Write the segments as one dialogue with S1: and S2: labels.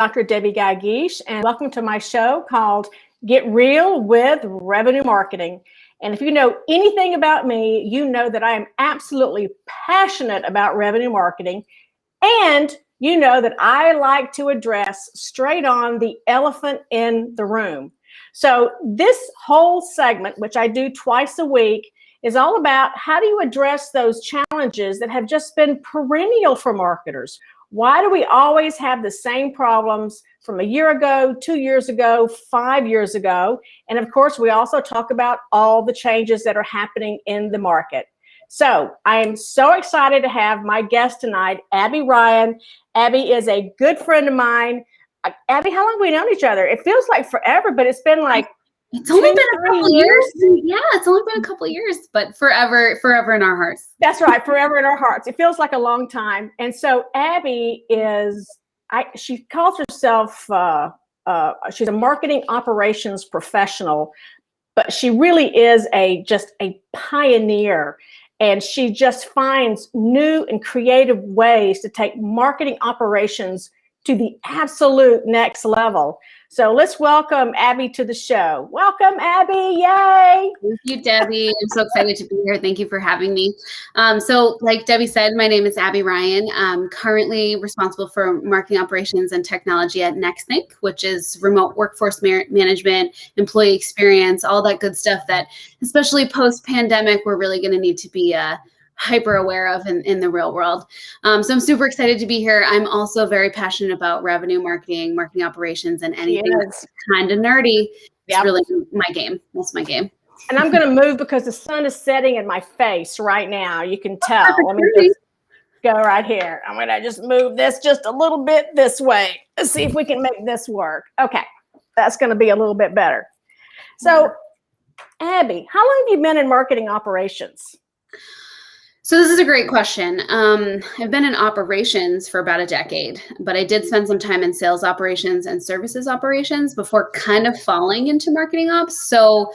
S1: Dr. Debbie Guy-Geesh, and welcome to my show called Get Real with Revenue Marketing. And if you know anything about me, you know that I am absolutely passionate about revenue marketing, and you know that I like to address straight on the elephant in the room. So this whole segment, which I do twice a week, is all about how do you address those challenges that have just been perennial for marketers. Why do we always have the same problems from a year ago, 2 years ago, 5 years ago? And of course, we also talk about all the changes that are happening in the market. So I am so excited to have my guest tonight, Abby Ryan. Abby is a good friend of mine. Abby, how long have we known each other? It feels like forever, but it's been like
S2: it's only been a couple years. Yeah, it's only been a couple years, but forever in our hearts.
S1: That's right, forever in our hearts. It feels like a long time. And so Abby she calls herself, she's a marketing operations professional, but she really is just a pioneer. And she just finds new and creative ways to take marketing operations to the absolute next level. So let's welcome Abby to the show. Welcome, Abby. Yay.
S2: Thank you, Debbie. I'm so excited to be here. Thank you for having me. So like Debbie said, my name is Abby Ryan. I'm currently responsible for marketing operations and technology at Nexthink, which is remote workforce management, employee experience, all that good stuff that, especially post-pandemic, we're really going to need to be hyper aware of in the real world. So I'm super excited to be here. I'm also very passionate about revenue marketing, marketing operations, and anything that's kind of nerdy. It's really my game. That's my game.
S1: And I'm going to move because the sun is setting in my face right now. You can tell. Let me just go right here. I'm going to just move this just a little bit this way. Let's see if we can make this work. Okay. That's going to be a little bit better. So, Abby, how long have you been in marketing operations?
S2: So this is a great question. I've been in operations for about a decade, but I did spend some time in sales operations and services operations before kind of falling into marketing ops. So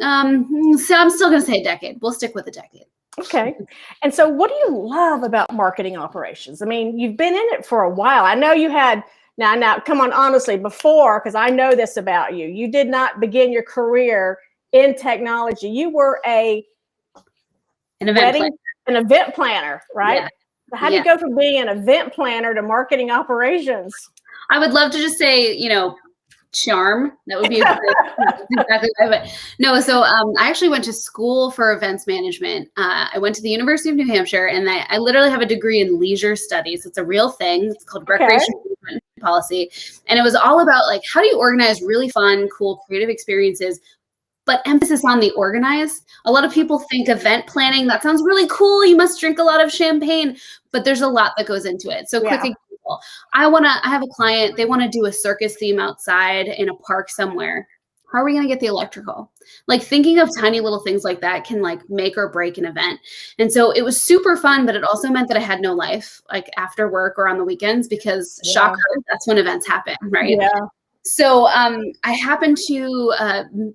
S2: I'm still going to say a decade. We'll stick with a decade.
S1: Okay. And so what do you love about marketing operations? I mean, you've been in it for a while. I know you had, now come on, honestly, before, because I know this about you, you did not begin your career in technology. You were an event planner, right?
S2: Yeah.
S1: So how do you go from being an event planner to marketing operations?
S2: I would love to just say, charm. That would be exactly right. But no, so I actually went to school for events management. I went to the University of New Hampshire, and I literally have a degree in leisure studies. It's a real thing. It's called recreational policy. And it was all about how do you organize really fun, cool, creative experiences, but emphasis on the organize. A lot of people think event planning, that sounds really cool. You must drink a lot of champagne, but there's a lot that goes into it. So quick example, I have a client, they want to do a circus theme outside in a park somewhere. How are we going to get the electrical? Thinking of tiny little things like that can make or break an event. And so it was super fun, but it also meant that I had no life after work or on the weekends because shocker, that's when events happen, right?
S1: Yeah.
S2: So I happened to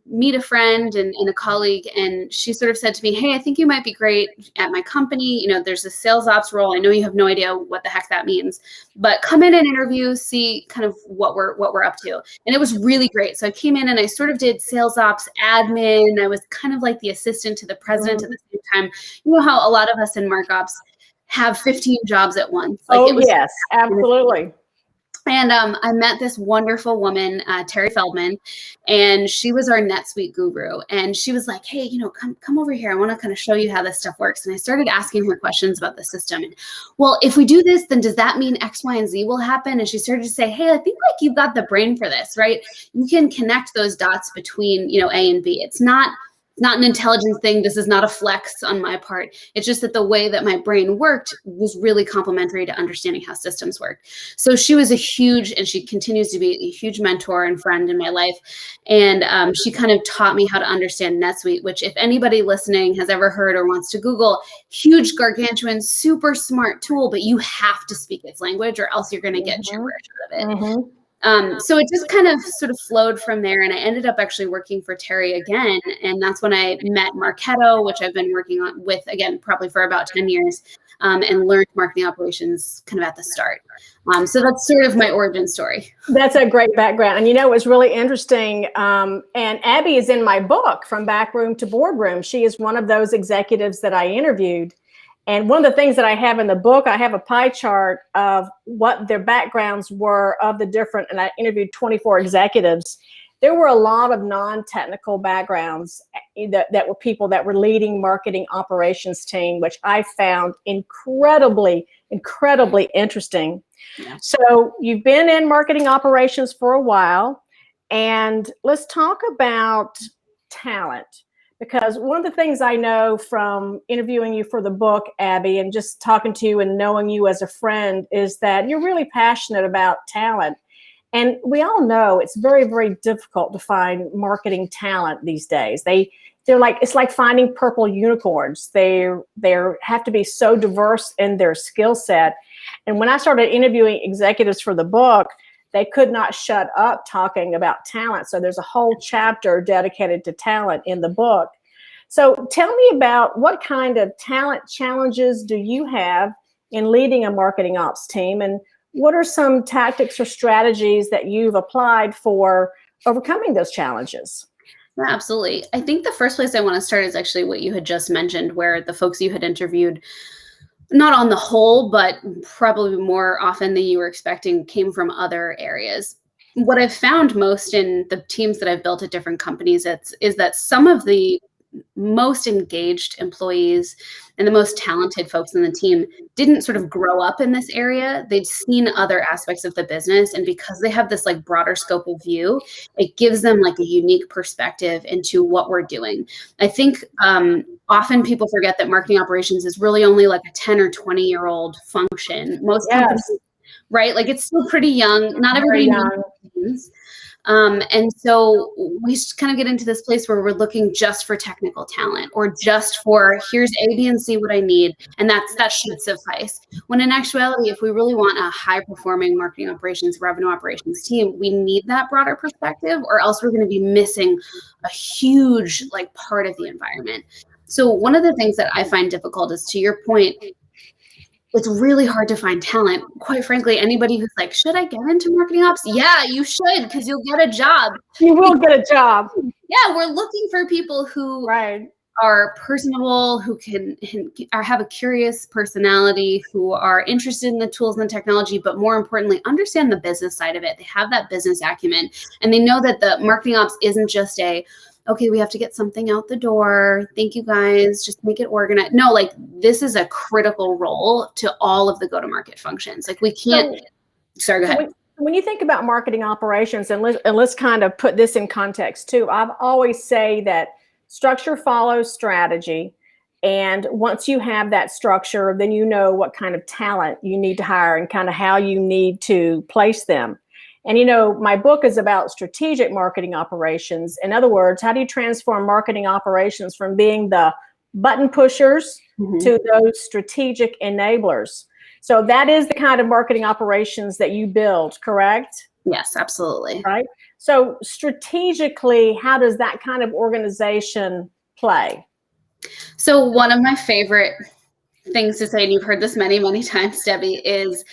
S2: meet a friend and a colleague, and she sort of said to me, hey, I think you might be great at my company. There's a sales ops role. I know you have no idea what the heck that means, but come in and interview, see kind of what we're up to. And it was really great. So I came in and I sort of did sales ops admin. I was kind of like the assistant to the president at the same time. You know how a lot of us in Mark Ops have 15 jobs at once.
S1: Yes, absolutely.
S2: And I met this wonderful woman, Terry Feldman, and she was our NetSuite guru. And she was like, hey, come over here. I want to kind of show you how this stuff works. And I started asking her questions about the system. And, well, if we do this, then does that mean X, Y, and Z will happen? And she started to say, hey, I think you've got the brain for this, right? You can connect those dots between, A and B. It's not an intelligence thing. This is not a flex on my part. It's just that the way that my brain worked was really complementary to understanding how systems work. So she was and she continues to be a huge mentor and friend in my life. And she kind of taught me how to understand NetSuite, which if anybody listening has ever heard or wants to Google, huge, gargantuan, super smart tool, but you have to speak its language or else you're going to get gibberish out of it. So it just kind of sort of flowed from there. And I ended up actually working for Terry again. And that's when I met Marketo, which I've been working on with, again, probably for about 10 years, and learned marketing operations kind of at the start. So that's sort of my origin story.
S1: That's a great background. And it was really interesting. And Abby is in my book, From Backroom to Boardroom. She is one of those executives that I interviewed. And one of the things that I have in the book, I have a pie chart of what their backgrounds were of the different, and I interviewed 24 executives. There were a lot of non-technical backgrounds that were people that were leading marketing operations team, which I found incredibly, incredibly interesting. Yeah. So you've been in marketing operations for a while, and let's talk about talent. Because one of the things I know from interviewing you for the book, Abby, and just talking to you and knowing you as a friend is that you're really passionate about talent. And we all know it's very, very difficult to find marketing talent these days. They're like, it's like finding purple unicorns. They have to be so diverse in their skill set. And when I started interviewing executives for the book, they could not shut up talking about talent. So there's a whole chapter dedicated to talent in the book. So tell me about what kind of talent challenges do you have in leading a marketing ops team? And what are some tactics or strategies that you've applied for overcoming those challenges?
S2: Yeah, absolutely. I think the first place I want to start is actually what you had just mentioned, where the folks you had interviewed, not on the whole, but probably more often than you were expecting, came from other areas. What I've found most in the teams that I've built at different companies is that some of the most engaged employees and the most talented folks in the team didn't sort of grow up in this area. They'd seen other aspects of the business. And because they have this like broader scope of view, it gives them like a unique perspective into what we're doing. I think often people forget that marketing operations is really only like a 10 or 20-year-old function. Most companies, right? Like it's still pretty young. Not everybody knows. And so we kind of get into this place where we're looking just for technical talent or just for here's A, B, and C what I need. And that should suffice. When in actuality, if we really want a high performing marketing operations, revenue operations team, we need that broader perspective or else we're going to be missing a huge like part of the environment. So one of the things that I find difficult is, to your point, it's really hard to find talent. Quite frankly, anybody who's like, should I get into marketing ops? Yeah, you should, because you'll get a job.
S1: You will get a job.
S2: Yeah, we're looking for people who are personable, who can have a curious personality, who are interested in the tools and the technology, but more importantly, understand the business side of it. They have that business acumen, and they know that the marketing ops isn't just okay, we have to get something out the door. Thank you guys. Just make it organized. No, like this is a critical role to all of the go-to-market functions. Like we can't, sorry, go ahead.
S1: When you think about marketing operations, and let's kind of put this in context too, I've always say that structure follows strategy. And once you have that structure, then you know what kind of talent you need to hire and kind of how you need to place them. And, my book is about strategic marketing operations. In other words, how do you transform marketing operations from being the button pushers to those strategic enablers? So that is the kind of marketing operations that you build, correct?
S2: Yes, absolutely.
S1: Right. So strategically, how does that kind of organization play?
S2: So one of my favorite things to say, and you've heard this many, many times, Debbie, is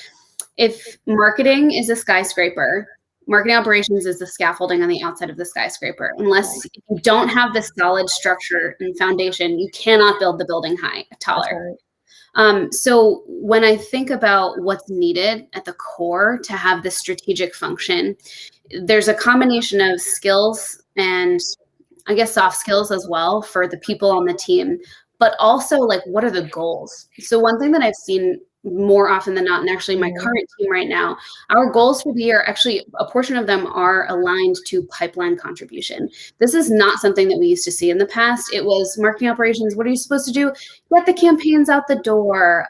S2: if marketing is a skyscraper, marketing operations is the scaffolding on the outside of the skyscraper. Unless you don't have the solid structure and foundation, you cannot build the building taller. So when I think about what's needed at the core to have this strategic function, there's a combination of skills and I guess soft skills as well for the people on the team, but also like, what are the goals? So one thing that I've seen more often than not, and actually my current team right now, our goals for the year, actually a portion of them are aligned to pipeline contribution. This is not something that we used to see in the past. It was marketing operations. What are you supposed to do? Get the campaigns out the door,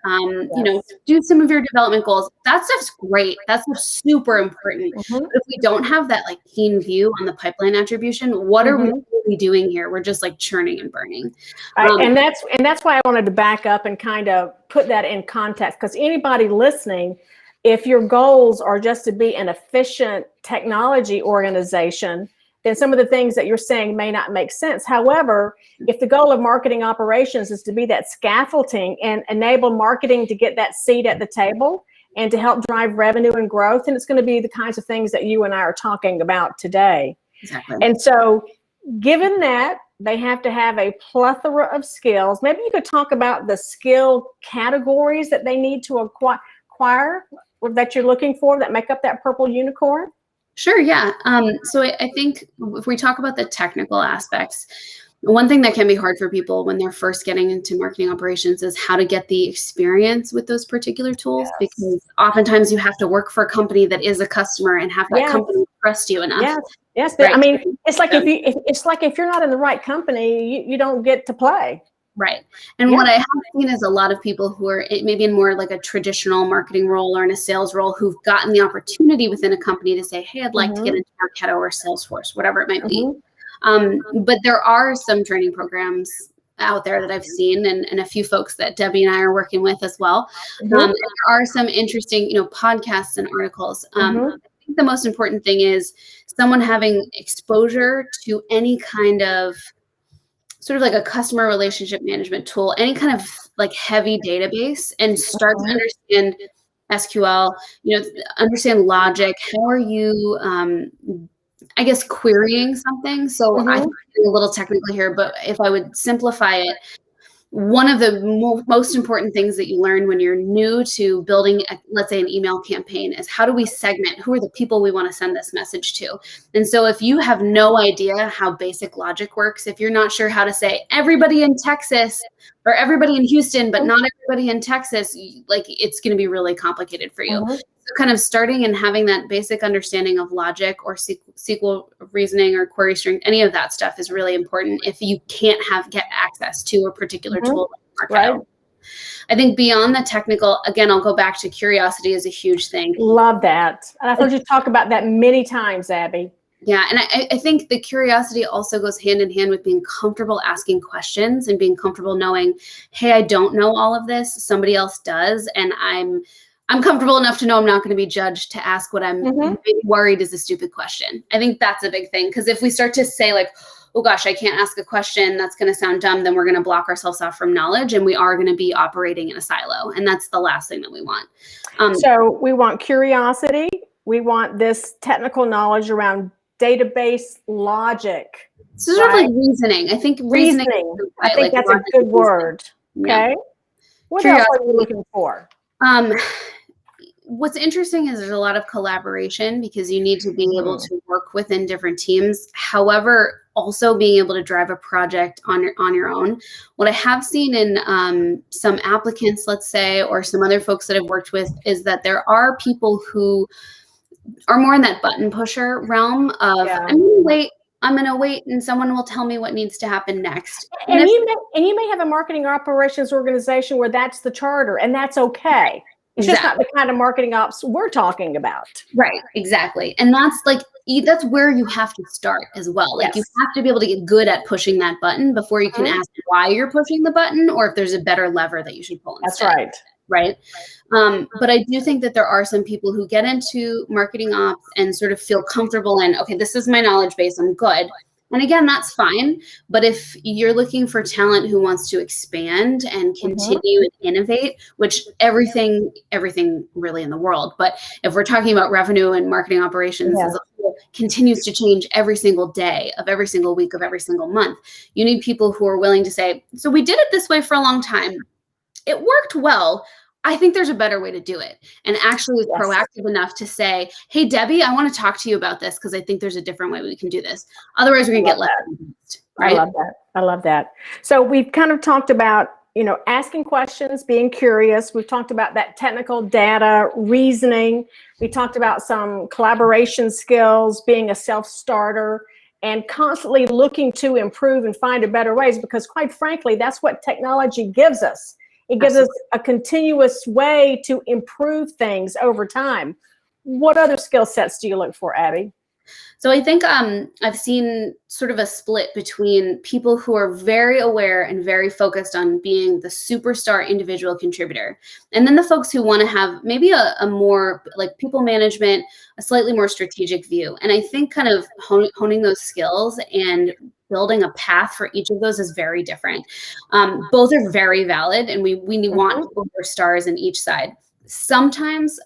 S2: do some of your development goals. That stuff's great. That's super important. But if we don't have that like keen view on the pipeline attribution, what are we really doing here? We're just like churning and burning.
S1: And that's why I wanted to back up and kind of put that in context, because anybody listening, if your goals are just to be an efficient technology organization, then some of the things that you're saying may not make sense. However, if the goal of marketing operations is to be that scaffolding and enable marketing to get that seat at the table and to help drive revenue and growth, and it's going to be the kinds of things that you and I are talking about today.
S2: Exactly.
S1: And so given that, they have to have a plethora of skills. Maybe you could talk about the skill categories that they need to acquire that you're looking for that make up that purple unicorn.
S2: Sure, yeah. So I think if we talk about the technical aspects, one thing that can be hard for people when they're first getting into marketing operations is how to get the experience with those particular tools, because oftentimes you have to work for a company that is a customer and have that company trust you enough.
S1: Yes.
S2: Right?
S1: I mean, it's like if you're not in the right company, you don't get to play.
S2: Right. And what I have seen is a lot of people who are maybe in more like a traditional marketing role or in a sales role who've gotten the opportunity within a company to say, hey, I'd like to get into Marketo or Salesforce, whatever it might be. But there are some training programs out there that I've seen and a few folks that Debbie and I are working with as well. And there are some interesting, podcasts and articles. I think the most important thing is someone having exposure to any kind of sort of like a customer relationship management tool, any kind of like heavy database, and start to understand SQL, understand logic. How are you, I guess, querying something? So I'm a little technical here, but if I would simplify it, one of the most important things that you learn when you're new to building, let's say, an email campaign is how do we segment? Who are the people we want to send this message to? And so if you have no idea how basic logic works, if you're not sure how to say everybody in Texas or everybody in Houston, but not everybody in Texas, like it's going to be really complicated for you. So kind of starting and having that basic understanding of logic or SQL reasoning or query string, any of that stuff is really important if you can't get access to a particular tool like Marketo. I think beyond the technical, again, I'll go back to curiosity is a huge thing.
S1: Love that. And I've heard you talk about that many times, Abby.
S2: Yeah. And I think the curiosity also goes hand in hand with being comfortable asking questions and being comfortable knowing, hey, I don't know all of this. Somebody else does. And I'm comfortable enough to know I'm not going to be judged to ask what I'm maybe worried is a stupid question. I think that's a big thing. Because if we start to say like, oh gosh, I can't ask a question, that's going to sound dumb, then we're going to block ourselves off from knowledge and we are going to be operating in a silo. And that's the last thing that we want.
S1: So we want curiosity. We want this technical knowledge around database logic.
S2: So sort of like reasoning. I think reasoning.
S1: I think that's a good word. Okay. What else are you looking for?
S2: What's interesting is there's a lot of collaboration because you need to be able to work within different teams. However, also being able to drive a project on your own. What I have seen in some applicants, let's say, or some other folks that I've worked with is that there are people who are more in that button pusher realm of I'm going to wait and someone will tell me what needs to happen next.
S1: And you may have a marketing operations organization where that's the charter, and that's okay. It's just not the kind of marketing ops we're talking about.
S2: Right, exactly. And that's where you have to start as well. Like you have to be able to get good at pushing that button before you can ask why you're pushing the button or if there's a better lever that you should pull instead.
S1: That's right.
S2: Right. But I do think that there are some people who get into marketing ops and sort of feel comfortable in, okay, this is my knowledge base, I'm good. And again, that's fine. But if you're looking for talent who wants to expand and continue and innovate, which everything really in the world, but if we're talking about revenue and marketing operations as a whole, continues to change every single day of every single week of every single month, you need people who are willing to say, so we did it this way for a long time. It worked well. I think there's a better way to do it. And actually is proactive enough to say, hey, Debbie, I want to talk to you about this because I think there's a different way we can do this. Otherwise, we're going to get left. Right?
S1: I love that. So we've kind of talked about, asking questions, being curious. We've talked about that technical data, reasoning. We talked about some collaboration skills, being a self-starter, and constantly looking to improve and find better ways because, quite frankly, that's what technology gives us. It gives us a continuous way to improve things over time. What other skill sets do you look for, Abby?
S2: So I think I've seen sort of a split between people who are very aware and very focused on being the superstar individual contributor, and then the folks who want to have maybe a more like people management, a slightly more strategic view. And I think kind of honing those skills and building a path for each of those is very different. Both are very valid, and we want people who are stars in each side. Sometimes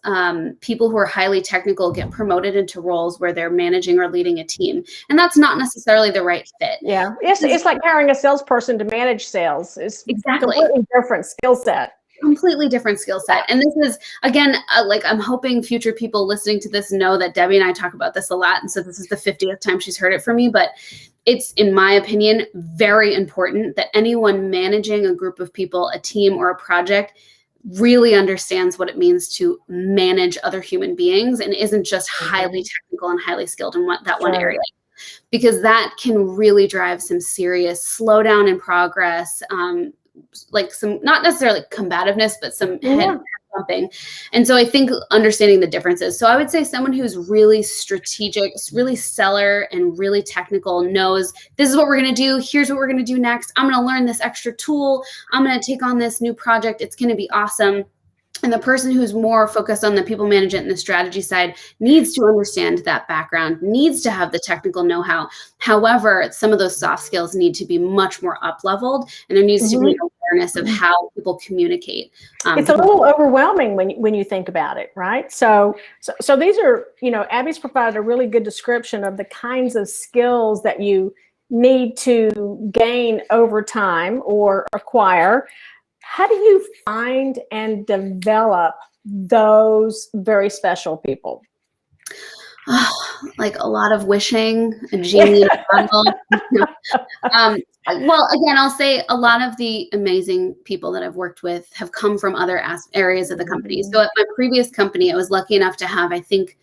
S2: people who are highly technical get promoted into roles where they're managing or leading a team, and that's not necessarily the right fit.
S1: Yeah, it's like hiring a salesperson to manage sales. It's
S2: Exactly.
S1: completely different skill set.
S2: Completely different skill set. And this is, again, like I'm hoping future people listening to this know that Debbie and I talk about this a lot. And so this is the 50th time she's heard it from me, but it's, in my opinion, very important that anyone managing a group of people, a team, or a project really understands what it means to manage other human beings and isn't just highly technical and highly skilled in that one area, because that can really drive some serious slowdown in progress, like some, not necessarily combativeness, but some head bumping. And so I think understanding the differences. So I would say someone who's really strategic, really seller and really technical knows this is what we're going to do. Here's what we're going to do next. I'm going to learn this extra tool. I'm going to take on this new project. It's going to be awesome. And the person who's more focused on the people management and the strategy side needs to understand that background, needs to have the technical know-how. However, some of those soft skills need to be much more up-leveled, and there needs to be an awareness of how people communicate.
S1: It's a little overwhelming when you think about it, right? So these are, Abby's provided a really good description of the kinds of skills that you need to gain over time or acquire. How do you find and develop those very special people?
S2: Like a lot of wishing, a genie in a bottle. Well, again, I'll say a lot of the amazing people that I've worked with have come from other areas of the company. So at my previous company, I was lucky enough to have, I think,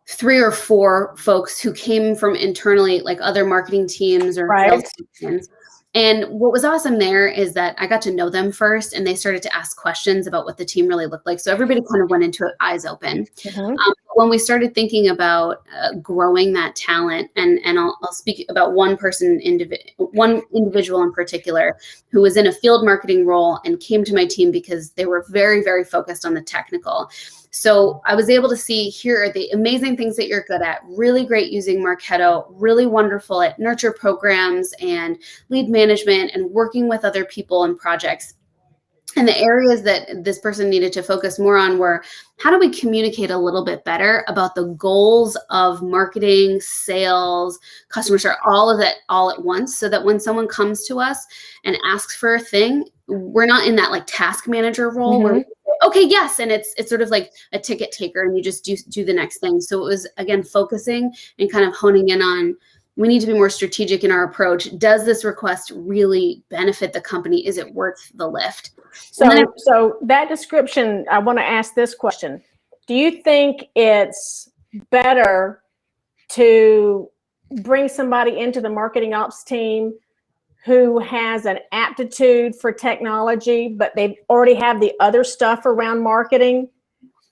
S2: 3 or 4 folks who came from internally, like other marketing teams or sales teams. And what was awesome there is that I got to know them first, and they started to ask questions about what the team really looked like. So everybody kind of went into it eyes open. When we started thinking about growing that talent, and I'll speak about one individual in particular who was in a field marketing role and came to my team because they were very, very focused on the technical. So I was able to see, here are the amazing things that you're good at, really great using Marketo, really wonderful at nurture programs and lead management and working with other people and projects. And the areas that this person needed to focus more on were, how do we communicate a little bit better about the goals of marketing, sales, customer service, all of that all at once, so that when someone comes to us and asks for a thing, we're not in that like task manager role where okay, yes, and it's sort of like a ticket taker and you just do the next thing. So it was, again, focusing and kind of honing in on, we need to be more strategic in our approach. Does this request really benefit the company? Is it worth the lift?
S1: So that description, I want to ask this question. Do you think it's better to bring somebody into the marketing ops team who has an aptitude for technology, but they already have the other stuff around marketing?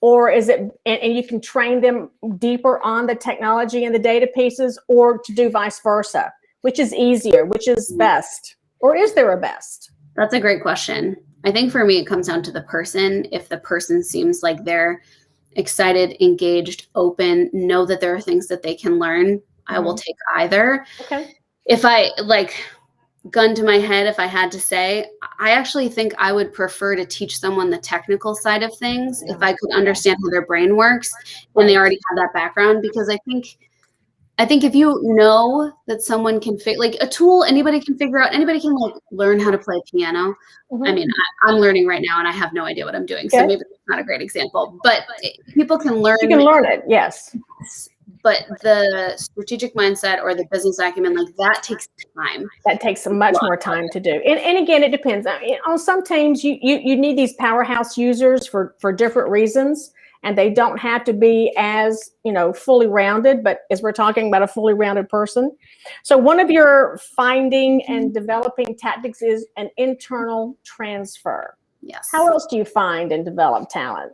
S1: Or is it, and you can train them deeper on the technology and the data pieces, or to do vice versa? Which is easier? Which is best? Or is there a best?
S2: That's a great question. I think for me, it comes down to the person. If the person seems like they're excited, engaged, open, know that there are things that they can learn, I will take either.
S1: Okay.
S2: If I, like, gun to my head, if I had to say, I actually think I would prefer to teach someone the technical side of things if I could understand how their brain works and they already have that background. Because I think if you know that someone can like a tool, anybody can figure out, anybody can like learn how to play piano. I mean, I'm learning right now and I have no idea what I'm doing. So maybe it's not a great example, but people can learn.
S1: You can learn it, yes.
S2: But the strategic mindset or the business acumen, like that takes time.
S1: That takes much more time to do. And again, it depends. I mean, on some teams, you need these powerhouse users for different reasons, and they don't have to be as, fully rounded, but as we're talking about a fully rounded person. So one of your finding and developing tactics is an internal transfer.
S2: Yes.
S1: How else do you find and develop talent?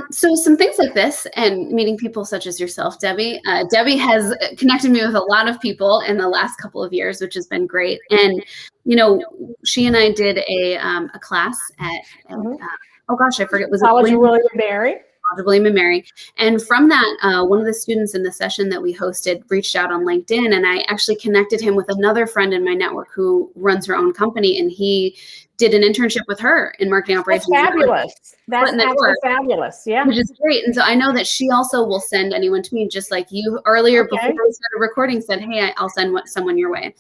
S2: So some things like this and meeting people such as yourself, Debbie. Debbie has connected me with a lot of people in the last couple of years, which has been great. And, she and I did a class at oh gosh, I forget, was it
S1: College of William and Mary?
S2: William and Mary. And from that, one of the students in the session that we hosted reached out on LinkedIn, and I actually connected him with another friend in my network who runs her own company, and he did an internship with her in marketing operations.
S1: That's fabulous. That's absolutely fabulous. Yeah.
S2: Which is great. And so I know that she also will send anyone to me, just like you earlier before we started recording said, hey, I'll send someone your way.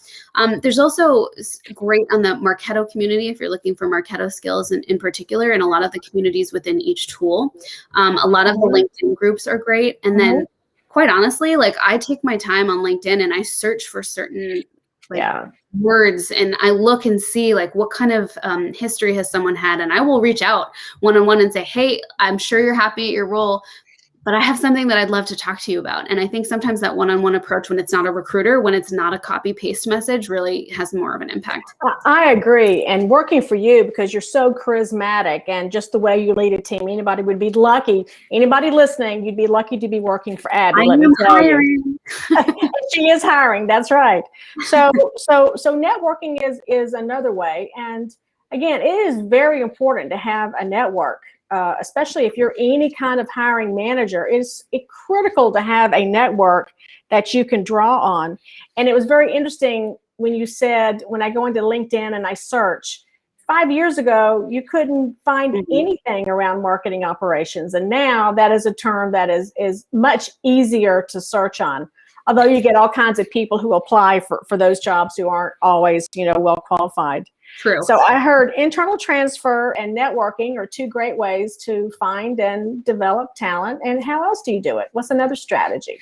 S2: There's also great on the Marketo community, if you're looking for Marketo skills in particular, and a lot of the communities within each tool. A lot of the LinkedIn groups are great. And then quite honestly, like I take my time on LinkedIn and I search for certain words, and I look and see like what kind of history has someone had, and I will reach out one-on-one and say, hey, I'm sure you're happy at your role, but I have something that I'd love to talk to you about. And I think sometimes that one-on-one approach, when it's not a recruiter, when it's not a copy paste message, really has more of an impact.
S1: I agree. And working for you, because you're so charismatic and just the way you lead a team, anybody would be lucky. Anybody listening, you'd be lucky to be working for Abby. Let me tell you. She is hiring. That's right. So networking is another way. And again, it is very important to have a network. Especially if you're any kind of hiring manager, it's critical to have a network that you can draw on. And it was very interesting when you said, when I go into LinkedIn and I search, 5 years ago, you couldn't find anything around marketing operations. And now that is a term that is much easier to search on. Although you get all kinds of people who apply for those jobs who aren't always, well qualified.
S2: True.
S1: So I heard internal transfer and networking are two great ways to find and develop talent. And how else do you do it? What's another strategy?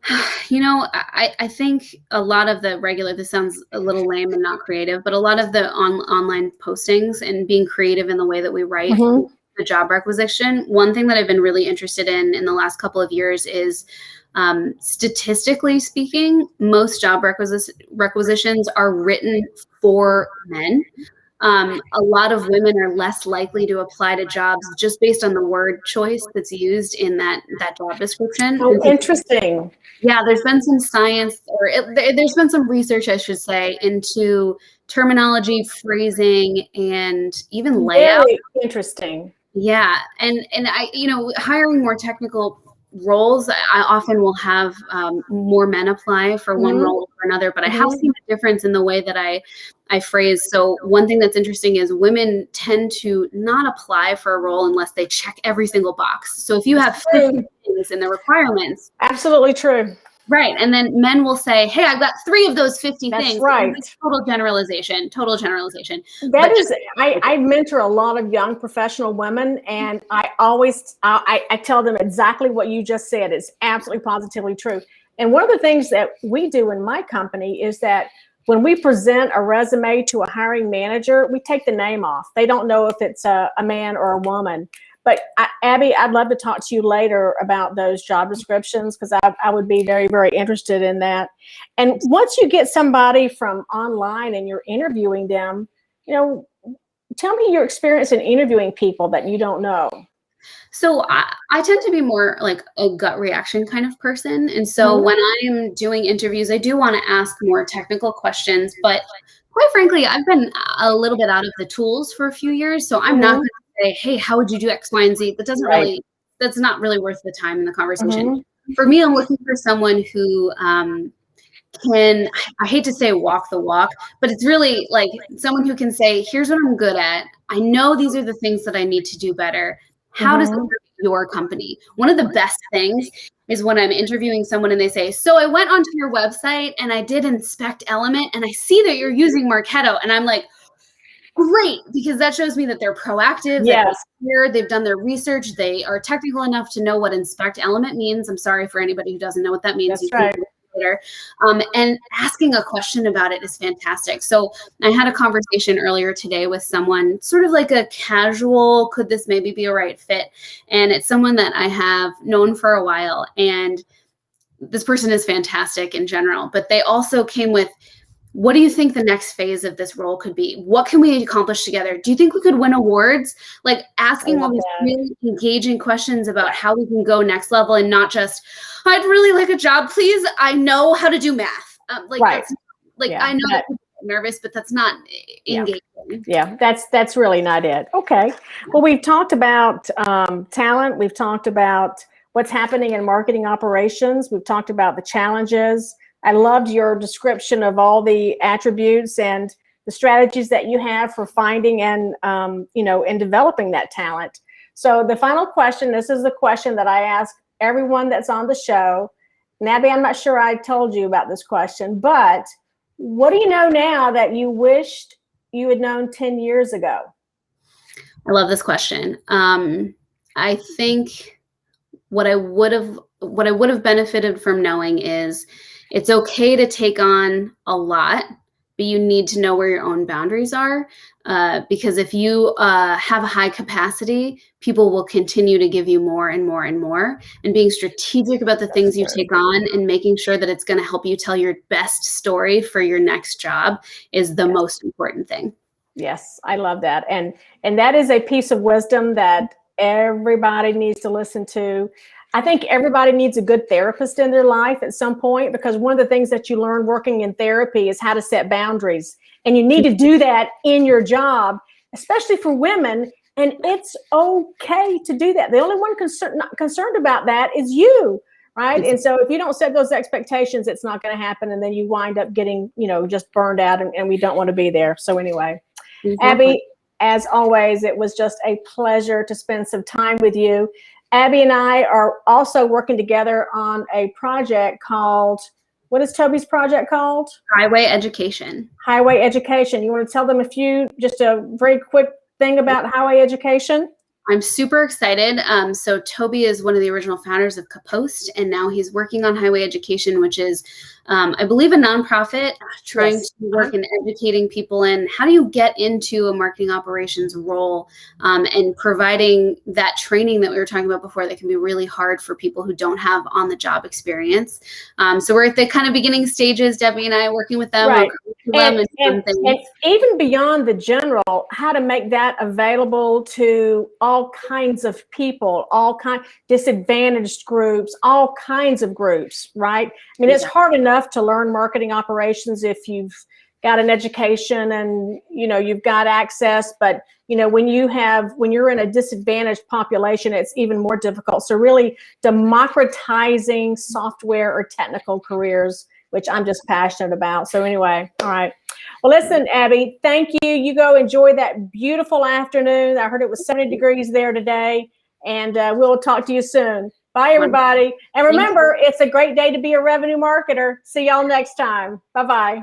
S2: I think a lot of the this sounds a little lame and not creative, but a lot of the online postings and being creative in the way that we write the job requisition. One thing that I've been really interested in the last couple of years is statistically speaking, most job requisitions are written for men. A lot of women are less likely to apply to jobs just based on the word choice that's used in that job description.
S1: Oh, interesting.
S2: Yeah, there's been some science, there's been some research, I should say, into terminology, phrasing, and even layout.
S1: Very interesting.
S2: Yeah, and I, hiring more technical roles, I often will have more men apply for one role or another, but I have seen a difference in the way that I phrase. So one thing that's interesting is women tend to not apply for a role unless they check every single box. So if you have 50 things in the requirements.
S1: Absolutely true.
S2: Right. And then men will say, hey, I've got 3 of those 50
S1: That's
S2: things.
S1: Right.
S2: Total generalization.
S1: I mentor a lot of young professional women, and I tell them exactly what you just said. It's absolutely positively true. And one of the things that we do in my company is that when we present a resume to a hiring manager, we take the name off. They don't know if it's a man or a woman. But Abby, I'd love to talk to you later about those job descriptions, because I would be very, very interested in that. And once you get somebody from online and you're interviewing them, tell me your experience in interviewing people that you don't know.
S2: So I tend to be more like a gut reaction kind of person. And so when I'm doing interviews, I do want to ask more technical questions. But quite frankly, I've been a little bit out of the tools for a few years. So I'm not going to say, hey, how would you do X, Y, and Z? That's not really worth the time in the conversation. For me, I'm looking for someone who can, I hate to say walk the walk, but it's really like someone who can say, here's what I'm good at. I know these are the things that I need to do better. How does it work with your company? One of the best things is when I'm interviewing someone and they say, so I went onto your website and I did inspect Element and I see that you're using Marketo. And I'm like, great, because that shows me that they're proactive, that they've done their research, they are technical enough to know what inspect Element means. I'm sorry for anybody who doesn't know what that means.
S1: That's right.
S2: And asking a question about it is fantastic. So I had a conversation earlier today with someone, sort of like a casual, could this maybe be a right fit? And it's someone that I have known for a while. And this person is fantastic in general, but they also came with what do you think the next phase of this role could be? What can we accomplish together? Do you think we could win awards? Like asking all these really engaging questions about how we can go next level, and not just, I'd really like a job, please. I know how to do math. That's, I know that people get nervous, but that's not engaging.
S1: Yeah, that's really not it. Okay. Well, we've talked about talent. We've talked about what's happening in marketing operations. We've talked about the challenges. I loved your description of all the attributes and the strategies that you have for finding and, and developing that talent. So the final question, this is the question that I ask everyone that's on the show. And Abby, I'm not sure I told you about this question, but what do you know now that you wished you had known 10 years ago?
S2: I love this question. I think what I would have benefited from knowing is it's okay to take on a lot, but you need to know where your own boundaries are. Because if you have a high capacity, people will continue to give you more and more and more. And being strategic about the things you take on and making sure that it's going to help you tell your best story for your next job is the most important thing.
S1: Yes, I love that. And that is a piece of wisdom that everybody needs to listen to. I think everybody needs a good therapist in their life at some point, because one of the things that you learn working in therapy is how to set boundaries. And you need to do that in your job, especially for women. And it's okay to do that. The only one not concerned about that is you, right? And so if you don't set those expectations, it's not going to happen. And then you wind up getting, just burned out, and we don't want to be there. So anyway, Abby, as always, it was just a pleasure to spend some time with you. Abby and I are also working together on a project called, what is Toby's project called?
S2: Highway Education.
S1: Highway Education. You want to tell them just a very quick thing about Highway Education?
S2: I'm super excited. So Toby is one of the original founders of Kapost, and now he's working on Highway Education, which is, I believe, a nonprofit trying to work in educating people in how do you get into a marketing operations role, and providing that training that we were talking about before that can be really hard for people who don't have on-the-job experience. So we're at the kind of beginning stages, Debbie and I, working with them.
S1: Right. And even beyond the general, how to make that available to all kinds of people, disadvantaged groups, all kinds of groups, right? I mean, it's hard enough to learn marketing operations if you've got an education and, you've got access, but, when you're in a disadvantaged population, it's even more difficult. So really democratizing software or technical careers, which I'm just passionate about. So anyway, all right. Well, listen, Abby, thank you. You go enjoy that beautiful afternoon. I heard it was 70 degrees there today, and we'll talk to you soon. Bye, everybody. And remember, it's a great day to be a revenue marketer. See y'all next time. Bye-bye.